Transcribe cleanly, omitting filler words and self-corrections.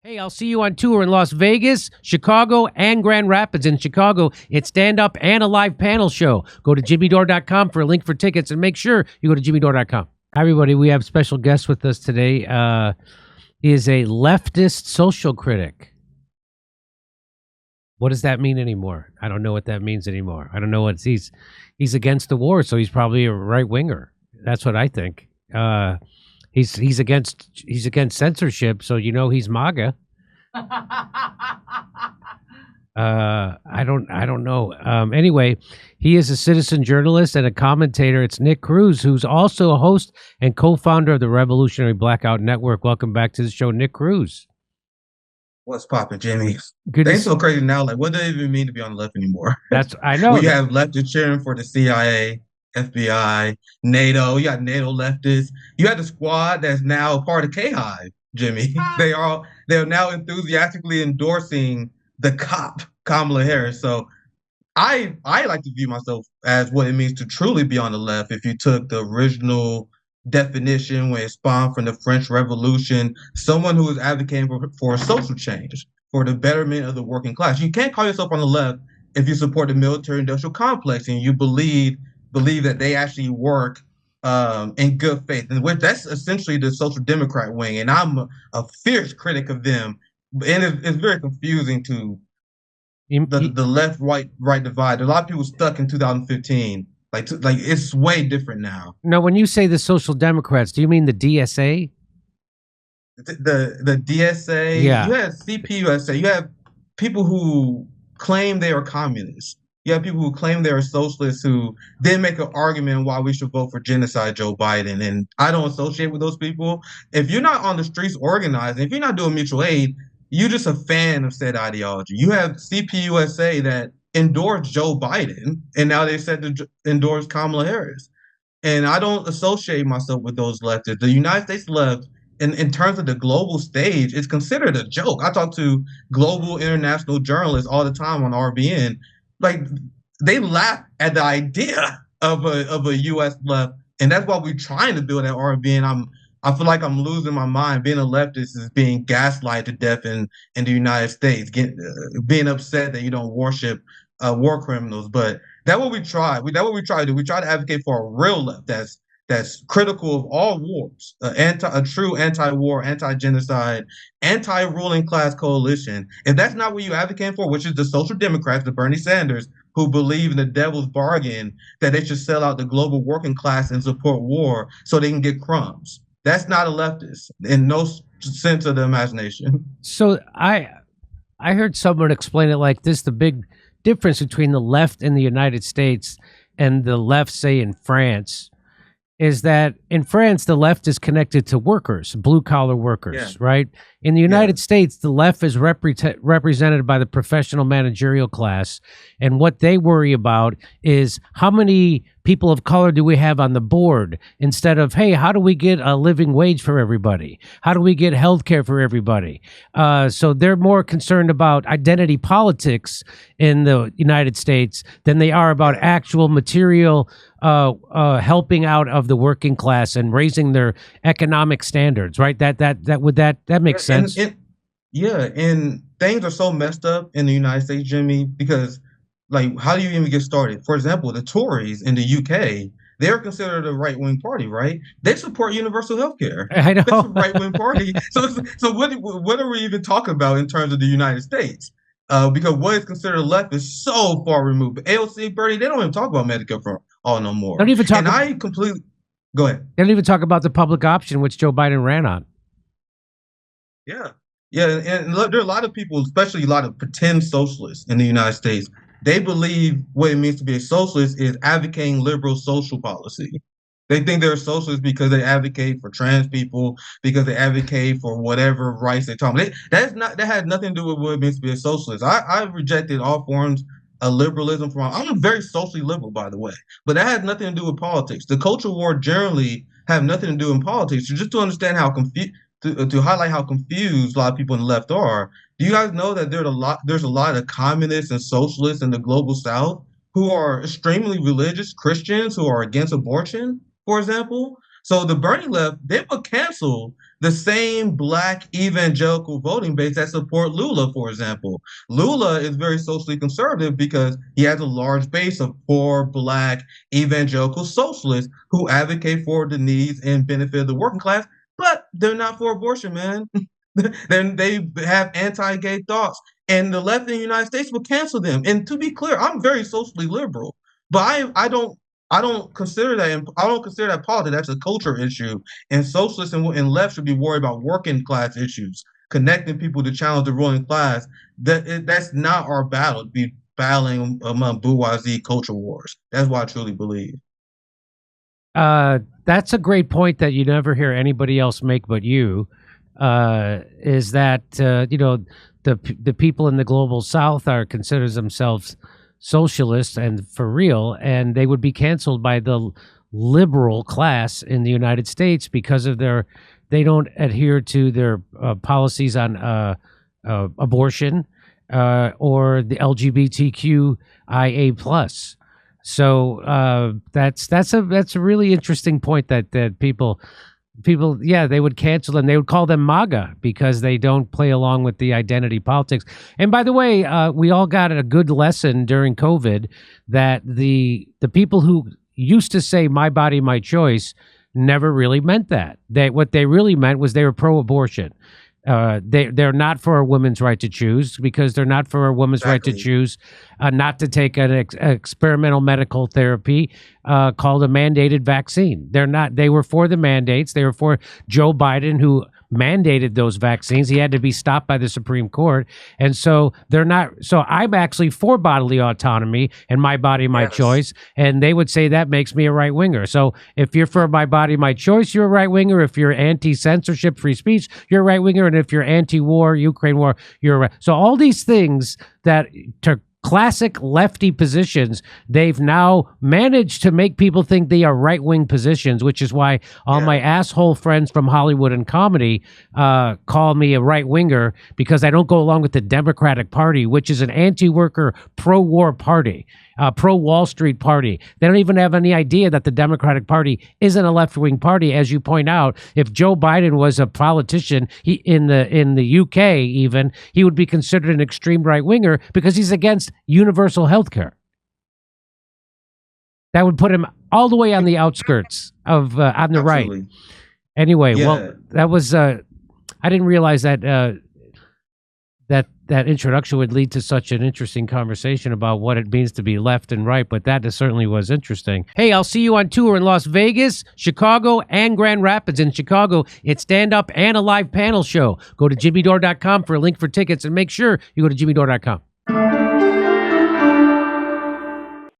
Hey, I'll see you on tour in Las Vegas, Chicago, and Grand Rapids. In Chicago, it's stand-up and a live panel show. Go to jimmydore.com for a link for tickets, and make sure you go to jimmydore.com. Hi, everybody. We have special guests with us today. He is a leftist social critic. What does that mean anymore? I don't know what that means anymore. I don't know what he's against the war, so he's probably a right-winger. That's what I think. He's against censorship, so you know he's MAGA. I don't know. Anyway, he is a citizen journalist and a commentator. It's Nick Cruse, who's also a host and co-founder of the Revolutionary Blackout Network. Welcome back to the show, Nick Cruse. What's poppin', Jimmy? Things so crazy now. Like, what does it even mean to be on the left anymore? I know. We have leftists cheering for the CIA, FBI, NATO. You got NATO leftists. You had the squad that's now part of K-Hive, Jimmy. They're now enthusiastically endorsing the cop, Kamala Harris. So I like to view myself as what it means to truly be on the left. If you took the original definition when it spawned from the French Revolution, someone who is advocating for social change, for the betterment of the working class. You can't call yourself on the left if you support the military-industrial complex and you believe that they actually work in good faith, and that's essentially the social democrat wing. And I'm a fierce critic of them, and it's very confusing to the left-right divide. A lot of people stuck in 2015. Like it's way different now. Now, when you say the social democrats, do you mean the DSA? The DSA, yeah. You have CPUSA, you have people who claim they are communists. You have people who claim they're socialists who then make an argument why we should vote for genocide Joe Biden. And I don't associate with those people. If you're not on the streets organizing, if you're not doing mutual aid, you're just a fan of said ideology. You have CPUSA that endorsed Joe Biden, and now they said to endorse Kamala Harris. And I don't associate myself with those leftists. The United States left, in terms of the global stage, is considered a joke. I talk to global international journalists all the time on RBN. Like, they laugh at the idea of a U.S. left, and that's why we're trying to build at RBN. I feel like I'm losing my mind. Being a leftist is being gaslighted to death in the United States, being upset that you don't worship war criminals. But that's what we try. That's what we try to do. We try to advocate for a real left that's critical of all wars, a true anti-war, anti-genocide, anti-ruling class coalition. If that's not what you advocate for, which is the social democrats, the Bernie Sanders, who believe in the devil's bargain that they should sell out the global working class and support war so they can get crumbs. That's not a leftist in no sense of the imagination. So I heard someone explain it like this: the big difference between the left in the United States and the left, say, in France, is that in France, the left is connected to workers, blue-collar workers, right? In the United States, the left is represented by the professional managerial class, and what they worry about is how many people of color do we have on the board, instead of, hey, how do we get a living wage for everybody? How do we get health care for everybody? So they're more concerned about identity politics in the United States than they are about actual material helping out of the working class and raising their economic standards, right? That makes sense. And things are so messed up in the United States, Jimmy, because, like, how do you even get started? For example, the Tories in the UK, they're considered a right-wing party, right? They support universal health care. I know. That's a right-wing party. So what are we even talking about in terms of the United States? Because what is considered left is so far removed. But AOC, Bernie, they don't even talk about Medicare for all no more. Don't even talk. And I completely go ahead. They don't even talk about the public option, which Joe Biden ran on. Yeah, and look, there are a lot of people, especially a lot of pretend socialists in the United States. They believe what it means to be a socialist is advocating liberal social policy. They think they're socialists because they advocate for trans people, because they advocate for whatever rights they talk about. That has nothing to do with what it means to be a socialist. I've rejected all forms of liberalism. I'm very socially liberal, by the way, but that has nothing to do with politics. The culture war generally have nothing to do in politics. So just to understand how to highlight how confused a lot of people in the left are. Do you guys know that there's a lot of communists and socialists in the global South who are extremely religious Christians who are against abortion, for example? So the Bernie left, they will cancel the same black evangelical voting base that support Lula, for example. Lula is very socially conservative because he has a large base of poor black evangelical socialists who advocate for the needs and benefit of the working class, but they're not for abortion, man. Then they have anti-gay thoughts, and the left in the United States will cancel them. And to be clear, I'm very socially liberal, but I don't consider that politics. That's a culture issue, and socialists and left should be worried about working class issues, connecting people to challenge the ruling class. That's not our battle. To be battling among bourgeoisie culture wars. That's what I truly believe. That's a great point that you never hear anybody else make but you. Is that the people in the global South considers themselves socialists and for real, and they would be canceled by the liberal class in the United States because of they don't adhere to their policies on abortion or the LGBTQIA plus. So that's a really interesting point that people, yeah, they would cancel them. They would call them MAGA because they don't play along with the identity politics. And by the way, we all got a good lesson during COVID that the people who used to say "my body, my choice" never really meant that. What they really meant was they were pro-abortion. They're not for a woman's right to choose because they're not for a woman's right to choose not to take an experimental medical therapy called a mandated vaccine. They're not. They were for the mandates. They were for Joe Biden, who mandated those vaccines. He had to be stopped by the Supreme Court. And so they're not. So I'm actually for bodily autonomy and my body, my choice. And they would say that makes me a right winger. So if you're for my body, my choice, you're a right winger. If you're anti-censorship, free speech, you're a right winger. And if you're anti-war, Ukraine war, you're a right. So all these things that to classic lefty positions, they've now managed to make people think they are right-wing positions, which is why all my asshole friends from Hollywood and comedy call me a right-winger because I don't go along with the Democratic Party, which is an anti-worker, pro-war party, pro-Wall Street party. They don't even have any idea that the Democratic Party isn't a left-wing party. As you point out, if Joe Biden was a politician in the UK even, he would be considered an extreme right-winger because he's against universal health care. That would put him all the way on the outskirts of on the right. Anyway, well, that was I didn't realize that that introduction would lead to such an interesting conversation about what it means to be left and right, but that certainly was interesting. Hey, I'll see you on tour in Las Vegas, Chicago, and Grand Rapids. In Chicago, it's stand-up and a live panel show. Go to jimmydore.com for a link for tickets, and make sure you go to jimmydore.com.